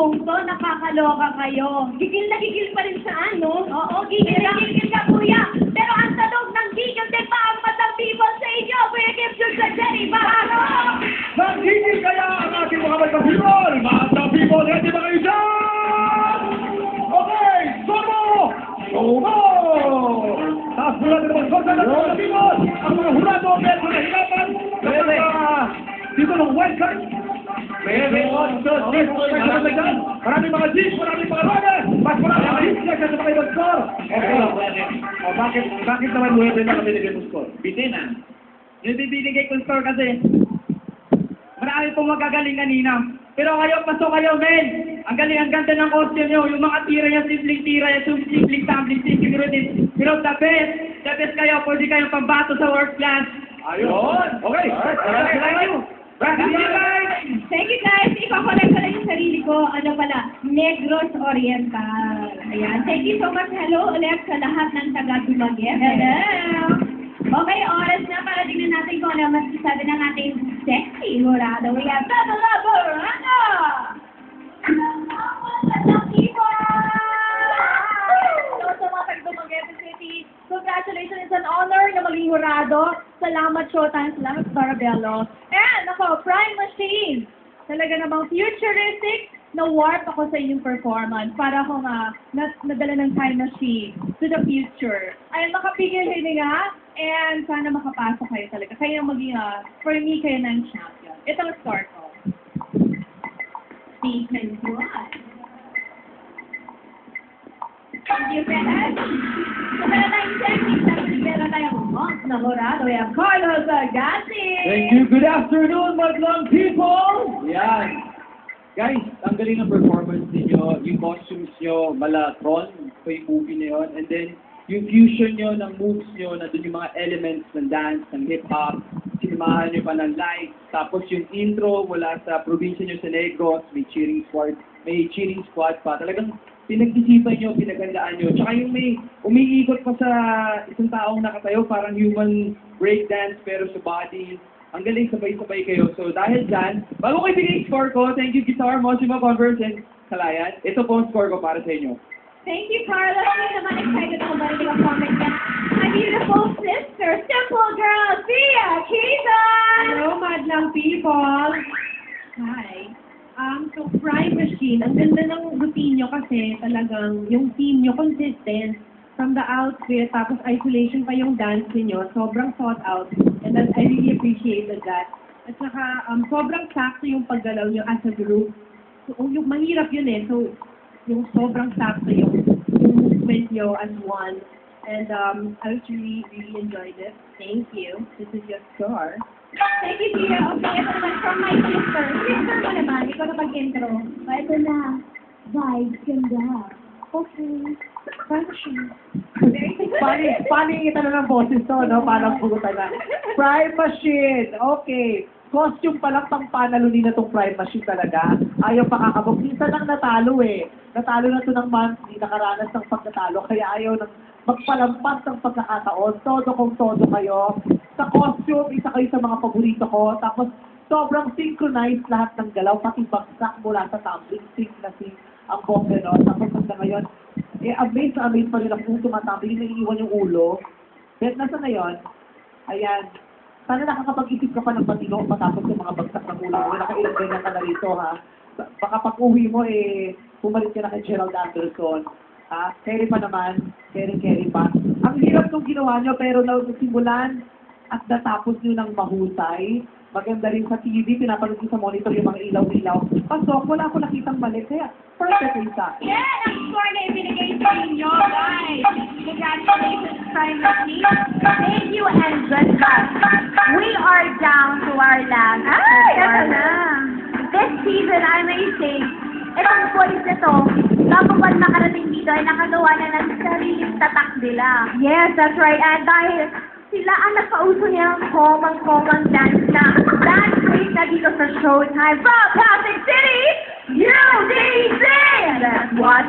grupong to, nakakaloka kayo. Gigil na gigil pa rin saan, no? Oo, gigil na gigil ka, kuya. Pero ang tanong ng gigil din pa ang matang people sa inyo. Kuya Kim Jun sa Jerry, Barano! Nagigil kaya ang ating mga matang people! Matang people, ready ba kayo dyan? Okay, Somo! Somo! Taas mula din naman sa mga people! Ang mga hurado, medyo nahirapan! Dito ng white card! Maraming mga jeeps, maraming mga rodas, mas maraming mga jeeps kaya sa mga ibang score. Okay. Bakit naman 9 na kami naging score? Bitin ah. Yung bibinigay kong score kasi marami pong magagaling kanina. Pero kayo, pasok kayo, men! Ang galing, ang ganda ng costume nyo. Yung mga tira niya, simpleng tira niya, simpleng tumbling, simpleng routine. Pero the best kayo, pwede kayong pambato sa work class. Ayun! Okay! Thank you guys. Iko-collect ko lang yung sarili ko. Ano pala? Negros Oriental. Ayan. Thank you so much. Hello ulit sa lahat ng taga-Dumaguete. Hello! Okay, oras na para tingnan natin kung ano masasabi ng ating sexy hurado. We have Bella Barana! Hello sa mga taga-Dumaguete City. Congratulations, it's an honor na maging hurado. Salamat, Showtime. Salamat, Barabello. And, ako, Prime Machine. Talaga namang futuristic na warp ako sa inyong performance para ako nadala ng time machine to the future. Ay, makapigil hininga and sana makapasok kayo talaga. Kayo maging, for me, kayo ng champion. Ito ang score ko. Thank you. Thank you, Fred. So, meron tayong technique. Tapos meron tayong monk na hurado. We have Carlos Agati. Thank you. Good afternoon, madlang people! Yan. Guys, ang galing ng performance ninyo, yung costumes nyo, malatron, so yung movie na yun, and then yung fusion nyo ng moves nyo, na dun yung mga elements ng dance, ng hip-hop, sinamahan nyo pa ng lights, tapos yung intro mula sa probinsya nyo sa Negros, may cheering squad pa, talagang pinag-isipan nyo, pinagandaan nyo, tsaka yung may umiikot pa sa isang taong nakatayo, parang human breakdance pero sa body. Ang galing, sabay-sabay kayo. So dahil dyan, bago ko ibigay score ko, thank you Guitar, Mosima Converse, and Kalayan. Ito po ang score ko para sa inyo. Thank you, Carlos. Hindi naman excited ako ba rin ang comment niya. My beautiful sister, simple girl, Sia Kizan! Hello, madlang people! Hi. So, Prime Machine, ang ganda ng routine nyo kasi talagang yung team nyo consistent from the outfit, tapos isolation pa yung dance niyo, sobrang thought out. And then, I really appreciated that. At saka, sobrang sakto yung paggalaw nyo as a group. So, yung mahirap yun eh. So, yung sobrang sakto yung movement nyo as one. And I really enjoyed it. Thank you. This is your score. Thank you, Sia. Okay, ito naman from my sister. Sister mo naman, ikaw na pag-intro. Ito na. Vibes, ganda. Okay. Funny kita na ng boses to, no? Parang pugutan na. Prime Machine! Okay. Costume pa lang pang panalunin na tong Prime Machine talaga. Ayaw pa kakabog. Minsan lang natalo eh. Natalo na to ng monthly, nakaranas ng pagkatalo. Kaya ayaw nang magpalampas ng pagkakataon. Todo kung todo kayo. Sa costume, isa kayo sa mga paborito ko. Tapos, sobrang synchronized lahat ng galaw. Pati bagsak mula sa tumbling. Sync na sync ang bongga, no? Tapos hanggang ngayon, amazed pa rin ako kung tumatambling, naiiwan yung ulo. But nasa ngayon, ayan, sana nakakapag-isip ka pa ng matino matapos yung mga bagsak ng ulo mo. Nakailang ganyan ka na rito, ha? Baka pag-uwi mo, pumalit ka na kay Gerald Anderson. Ha? Carry pa naman. Carry pa. Ang hirap nung ginawa nyo, pero simulan at natapos nyo ng mahusay. Maganda rin sa TV, pinapanood ko sa monitor yung mga ilaw-ilaw. Pasok, wala ako nakitang mali, kaya perfect rin sa akin. Yeah, ang score na ibinigay sa inyo, guys. Congratulations, Prime Machine. Thank you and good luck. We are down to our last performance. This season, I may say, itong boys na to, bago pa nakarating dito, ay nakagawa na ng sariling tatak nila. Yes, that's right. And dahil sila ang nagpauso niya ng common dance na dance break na dito sa Showtime from Pasig City, UDC! That's what